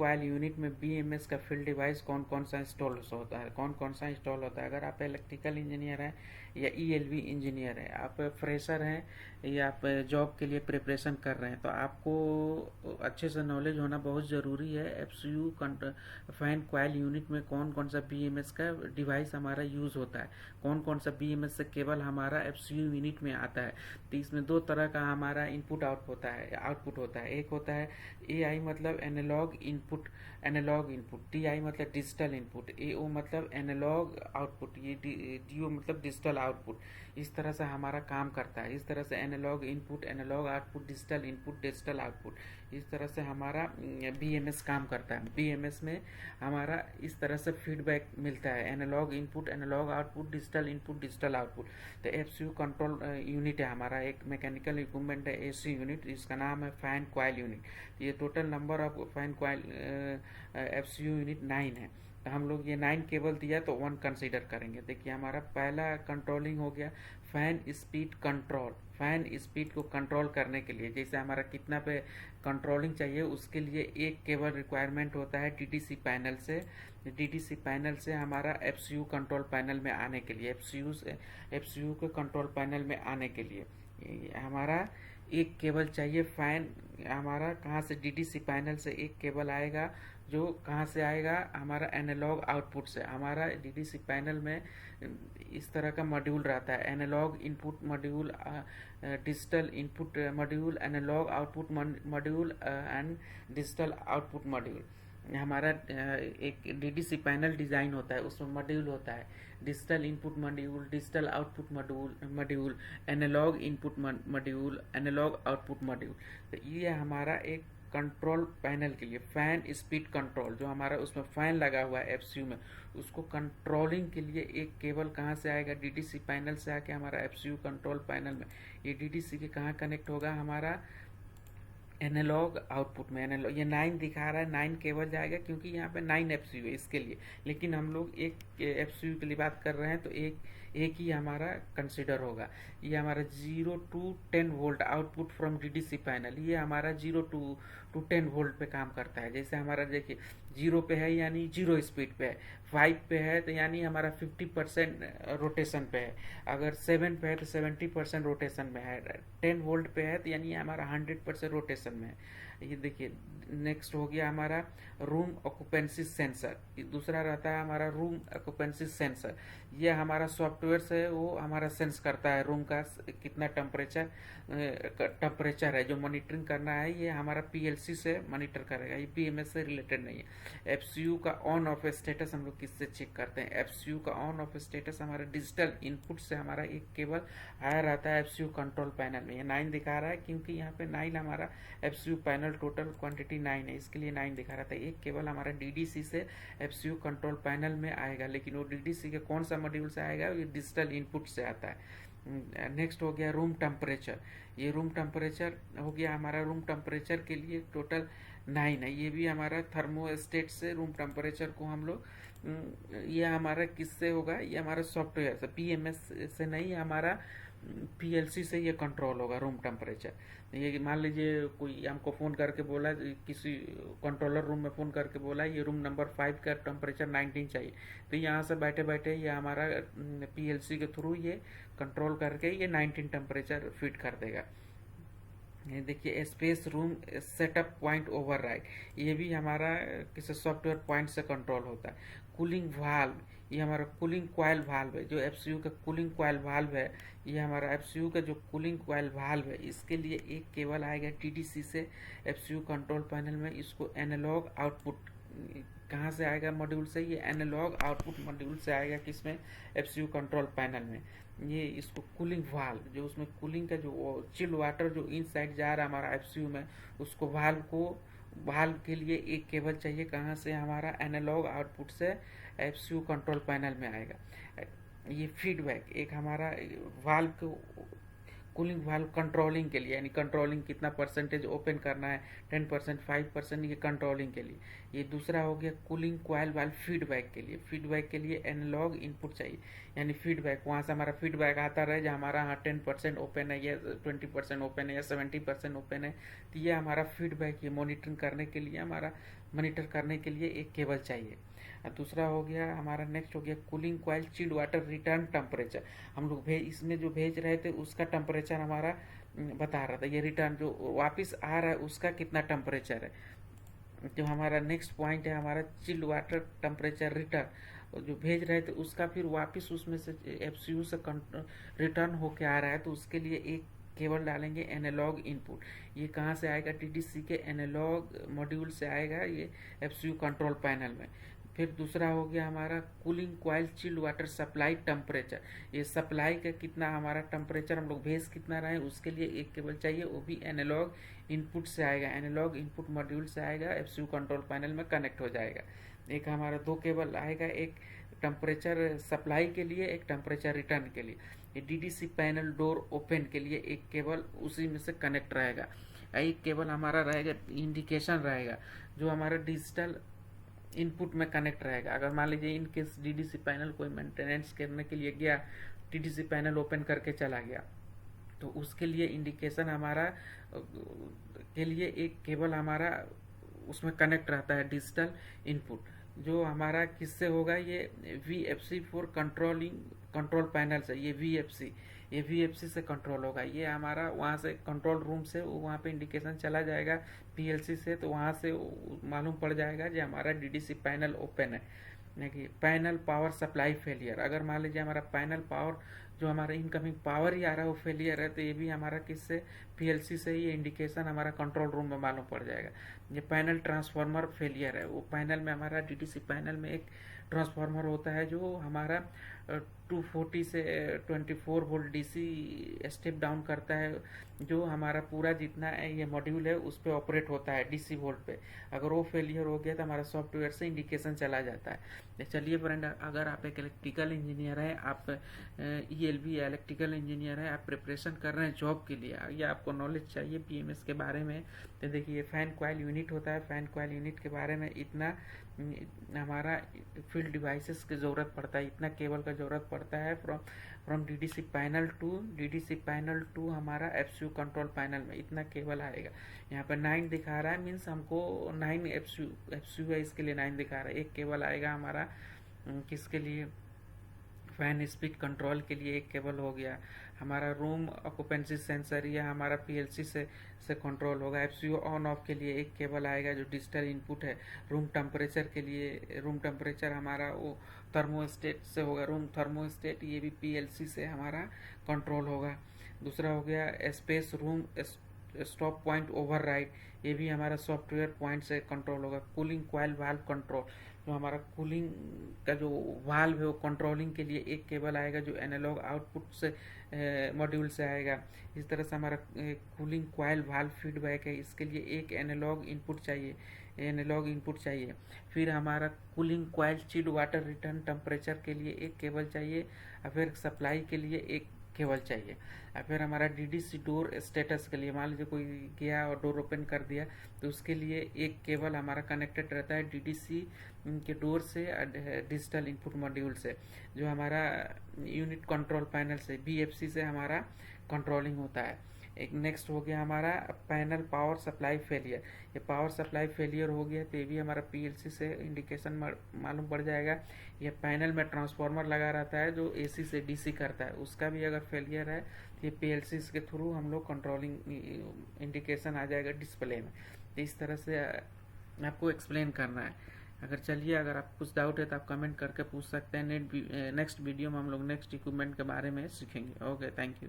Coil unit में BMS का field device कौन कौन सा इंस्टॉल होता है। अगर आप इलेक्ट्रिकल इंजीनियर हैं या ईएलवी इंजीनियर हैं, आप फ्रेशर हैं या आप जॉब के लिए प्रिपरेशन कर रहे हैं, तो आपको अच्छे से नॉलेज होना बहुत ज़रूरी है। एफसीयू फैन कॉइल यूनिट में कौन कौन सा बीएमएस का डिवाइस हमारा यूज़ होता है, कौन कौन सा बीएमएस से केबल हमारा एफसीयू यूनिट में आता है। तो इसमें दो तरह का हमारा इनपुट आउटपुट होता है। एक होता है एआई मतलब एनालॉग इनपुट, टीआई मतलब डिजिटल इनपुट, एओ मतलब एनालॉग आउटपुट, ये डीओ मतलब डिजिटल आउटपुट। इस तरह से हमारा काम करता है। इस तरह से analogue input, analogue output, digital input, digital output, इस तरह से हमारा बीएमएस काम करता है। बीएमएस में हमारा इस तरह से फीडबैक मिलता है, analogue input, analogue output, digital input, digital output. तो एफसीयू कंट्रोल यूनिट है हमारा, एक मैकेनिकल इक्विपमेंट है एसी यूनिट, इसका नाम है फैन कॉइल यूनिट। ये total number of fan coil FCU unit 9 है। तो हम लोग ये 9 केबल दिया तो 1 कंसीडर करेंगे। देखिए हमारा पहला कंट्रोलिंग हो गया fan speed control. Fan speed को कंट्रोल करने के लिए, जैसे हमारा कितना पे कंट्रोलिंग चाहिए, उसके लिए एक केबल रिक्वायरमेंट होता है डीडीसी पैनल से। डीडीसी पैनल से हमारा एफसीयू कंट्रोल पैनल में आने के लिए, एफसीयू के कंट्रोल पैनल में आने के लिए हमारा एक केबल चाहिए। फैन हमारा कहाँ से, डीडीसी पैनल से एक केबल आएगा, जो कहाँ से आएगा, हमारा एनालॉग आउटपुट से। हमारा डीडीसी पैनल में इस तरह का मॉड्यूल रहता है, analogue input module, digital input module, analogue output module and digital output module. हमारा एक डीडीसी पैनल डिज़ाइन होता है, उसमें मॉड्यूल होता है, digital input module, digital output module, analogue input module, analogue output module. तो ये हमारा एक कंट्रोल पैनल के लिए फैन स्पीड कंट्रोल, जो हमारा उसमें फैन लगा हुआ है एफसीयू में, उसको कंट्रोलिंग के लिए एक केबल कहाँ से आएगा, डीडीसी पैनल से आके हमारा एफसीयू कंट्रोल पैनल में। ये डीडीसी के कहाँ कनेक्ट होगा, हमारा एनालॉग आउटपुट में। एनालॉग ये 9 दिखा रहा है, 9 केबल जाएगा क्योंकि यहाँ पे 9 एफसीयू है इसके लिए, लेकिन हम लोग एक एफसीयू के लिए बात कर रहे हैं तो एक ही हमारा कंसिडर होगा। ये हमारा 0 to 10 volt output from DDC panel, ये हमारा 0 to 10 वोल्ट पे काम करता है। जैसे हमारा देखिए 0 पे है यानी 0 स्पीड पे है, 5 पे है तो यानी हमारा 50% रोटेशन पे है, अगर 7 पे है तो 70% रोटेशन में है, 10 वोल्ट पे है तो यानी हमारा 100% रोटेशन में है। ये देखिए नेक्स्ट हो गया हमारा रूम ऑक्यूपेंसी सेंसर। दूसरा रहता है हमारा रूम ऑक्यूपेंसी सेंसर। ये हमारा सॉफ्टवेयर से वो हमारा सेंस करता है रूम का कितना टेम्परेचर है, जो मॉनिटरिंग करना है ये हमारा पीएलसी से मॉनिटर करेगा, ये बीएमएस से रिलेटेड नहीं है। एफसीयू का ऑन ऑफ स्टेटस हम लोग किससे चेक करते हैं, एफसीयू का ऑन ऑफ स्टेटस हमारा डिजिटल इनपुट से हमारा एक केबल आया रहता है एफसीयू कंट्रोल पैनल में। ये 9 दिखा रहा है क्योंकि यहाँ पे 9 हमारा एफसीयू पैनल टोटल क्वांटिटी 9 है, इसके लिए 9 दिखा रहा था। एक केबल हमारा डीडीसी से एफसीयू कंट्रोल पैनल में आएगा, लेकिन वो डीडीसी के कौन सा मॉड्यूल से आएगा, ये डिजिटल इनपुट से आता है। नेक्स्ट हो गया रूम टेम्परेचर। ये रूम टेम्परेचर हो गया हमारा, रूम टेम्परेचर के लिए टोटल 9 है। ये भी हमारा थर्मोस्टेट से रूम टेम्परेचर को हम लोग, ये हमारा किससे होगा, ये हमारा सॉफ्टवेयर से, पीएमएस से नहीं, हमारा पीएलसी से ये कंट्रोल होगा रूम टेम्परेचर। ये मान लीजिए कोई हमको फ़ोन करके बोला, किसी कंट्रोलर रूम में फ़ोन करके बोला ये रूम नंबर 5 का टेम्परेचर 19 चाहिए, तो यहाँ से बैठे बैठे ये हमारा पीएलसी के थ्रू ये कंट्रोल करके ये 19 टेम्परेचर फिट कर देगा। ये देखिए space room setup point override, ये भी हमारा किसी सॉफ्टवेयर पॉइंट से कंट्रोल होता है। कूलिंग वाल्व, ये हमारा कूलिंग कॉइल वाल्व है, जो एफसीयू का कूलिंग कॉइल वाल्व है, ये हमारा एफसीयू का जो कूलिंग कॉइल वाल्व है, इसके लिए एक केबल आएगा डीडीसी से एफसीयू कंट्रोल पैनल में। इसको एनालॉग आउटपुट कहाँ से आएगा मॉड्यूल से, ये एनालॉग आउटपुट मॉड्यूल से आएगा किसमें, एफसीयू कंट्रोल पैनल में। ये इसको कूलिंग वाल्व, जो उसमें कूलिंग का जो चिल्ड वाटर जो इनसाइड जा रहा है हमारा एफसीयू में, उसको वाल्व के लिए एक केबल चाहिए, कहाँ से, हमारा एनालॉग आउटपुट से एफसीयू कंट्रोल पैनल में आएगा। ये फीडबैक एक हमारा वाल्व को कूलिंग वाल्व कंट्रोलिंग के लिए, यानी कंट्रोलिंग कितना परसेंटेज ओपन करना है, 10%, 5%, ये कंट्रोलिंग के लिए। ये दूसरा हो गया कूलिंग कॉइल वाल्व फीडबैक के लिए। फीडबैक के लिए एनालॉग इनपुट चाहिए, यानी फीडबैक वहाँ से हमारा फीडबैक आता रहे, जहाँ हमारा 10% ओपन है या 20% ओपन है या 70% ओपन है, तो ये हमारा फीडबैक, ये मॉनिटरिंग करने के लिए हमारा मॉनिटर करने के लिए एक केबल चाहिए। दूसरा हो गया हमारा, नेक्स्ट हो गया cooling coil chilled water return temperature. हम लोग इसमें जो भेज रहे थे उसका टेम्परेचर हमारा बता रहा था, ये रिटर्न जो वापस आ रहा है उसका कितना टेम्परेचर है। जो हमारा नेक्स्ट पॉइंट है हमारा चिल्ड वाटर टेम्परेचर रिटर्न, जो भेज रहे थे उसका फिर वापस उसमें से एफसीयू से रिटर्न होके आ रहा है, तो उसके लिए एक केबल डालेंगे एनालॉग इनपुट। ये कहाँ से आएगा, टीडीसी के एनालॉग मॉड्यूल से आएगा ये एफसीयू कंट्रोल पैनल में। फिर दूसरा हो गया हमारा cooling coil chilled water supply temperature. ये सप्लाई का कितना हमारा टेम्परेचर हम लोग भेज कितना रहे हैं उसके लिए एक केबल चाहिए, वो भी एनालॉग इनपुट से आएगा, एनालॉग इनपुट मॉड्यूल से आएगा, एफसीयू कंट्रोल पैनल में कनेक्ट हो जाएगा। एक हमारा दो केबल आएगा, एक टेम्परेचर सप्लाई के लिए, एक टेम्परेचर रिटर्न के लिए। ये डीडीसी पैनल डोर ओपन के लिए एक केबल उसी में से कनेक्ट रहेगा। एक केबल हमारा रहेगा इंडिकेशन रहेगा, जो हमारा डिजिटल इनपुट में कनेक्ट रहेगा। अगर मान लीजिए इन केस डीडीसी पैनल कोई मेंटेनेंस करने के लिए गया, डीडीसी पैनल ओपन करके चला गया, तो उसके लिए इंडिकेशन हमारा के लिए एक केबल हमारा उसमें कनेक्ट रहता है, डिजिटल इनपुट, जो हमारा किससे होगा, ये VFC फॉर कंट्रोल पैनल से। ये VFC से कंट्रोल होगा। ये हमारा वहाँ से कंट्रोल रूम से वहाँ पे इंडिकेशन चला जाएगा PLC से, तो वहाँ से मालूम पड़ जाएगा जो हमारा DDC पैनल ओपन है कि पैनल पावर सप्लाई फेलियर। अगर मान लीजिए हमारा पैनल पावर जो हमारा इनकमिंग पावर ही आ रहा है वो फेलियर है, तो ये भी हमारा किससे, PLC से ही इंडिकेशन हमारा कंट्रोल रूम में मालूम पड़ जाएगा। ये पैनल ट्रांसफार्मर फेलियर है, वो पैनल में हमारा DDC पैनल में एक ट्रांसफार्मर होता है जो हमारा 240 से 24 वोल्ट DC स्टेप डाउन करता है, जो हमारा पूरा जितना ये मॉड्यूल है उस पर ऑपरेट होता है DC वोल्ट पे। अगर वो फेलियर हो गया तो हमारा सॉफ्टवेयर से इंडिकेशन चला जाता है। चलिए फ्रेंड, अगर आप एक इलेक्ट्रिकल इंजीनियर हैं, आप ELV या इलेक्ट्रिकल इंजीनियर है, आप प्रिपरेशन कर रहे हैं जॉब के लिए, या आपको नॉलेज चाहिए PMS के बारे में, तो देखिए फैन कॉइल यूनिट होता है। फैन कॉइल यूनिट के बारे में इतना हमारा फील्ड डिवाइसेस की ज़रूरत पड़ता है, इतना केबल का ज़रूरत पड़ता है फ्रॉम DDC पैनल टू हमारा FCU कंट्रोल पैनल में इतना केबल आएगा। यहाँ पर 9 दिखा रहा है, मीन्स हमको 9 FCU है, इसके लिए 9 दिखा रहा है। एक केबल आएगा हमारा किसके लिए, फैन स्पीड कंट्रोल के लिए एक केबल हो गया। हमारा रूम ऑक्यूपेंसी सेंसर या हमारा PLC से कंट्रोल होगा। FCU ऑन ऑफ के लिए एक केबल आएगा जो डिजिटल इनपुट है। रूम टेम्परेचर के लिए, रूम टेम्परेचर हमारा वो थर्मोस्टेट से होगा, रूम थर्मोस्टेट, ये भी PLC से हमारा कंट्रोल होगा। दूसरा हो गया space room stop point override, ये भी हमारा सॉफ्टवेयर पॉइंट से कंट्रोल होगा। कूलिंग कॉइल वाल्व कंट्रोल, जो हमारा कूलिंग का जो वाल्व है वो कंट्रोलिंग के लिए एक केबल आएगा जो एनालॉग आउटपुट से मॉड्यूल से आएगा। इस तरह से हमारा कूलिंग कॉइल वाल्व फीडबैक है, इसके लिए एक एनालॉग इनपुट चाहिए। फिर हमारा cooling coil chilled water return temperature के लिए एक केबल चाहिए, और फिर सप्लाई के लिए एक केबल चाहिए। और फिर हमारा DDC डोर स्टेटस के लिए, मान लीजिए कोई गया और डोर ओपन कर दिया, तो उसके लिए एक केबल हमारा कनेक्टेड रहता है DDC के डोर से डिजिटल इनपुट मॉड्यूल से, जो हमारा यूनिट कंट्रोल पैनल से BFC से हमारा कंट्रोलिंग होता है। एक नेक्स्ट हो गया हमारा पैनल पावर सप्लाई फेलियर। ये पावर सप्लाई फेलियर हो गया तो ये भी हमारा PLC से इंडिकेशन मालूम पड़ जाएगा। ये पैनल में ट्रांसफार्मर लगा रहता है जो AC से DC करता है, उसका भी अगर फेलियर है तो ये PLC के थ्रू हम लोग कंट्रोलिंग इंडिकेशन आ जाएगा डिस्प्ले में। तो इस तरह से आपको एक्सप्लेन करना है। अगर आप कुछ डाउट है तो आप कमेंट करके पूछ सकते हैं। नेक्स्ट वीडियो में हम लोग नेक्स्ट इक्विपमेंट के बारे में सीखेंगे। Okay, thank you.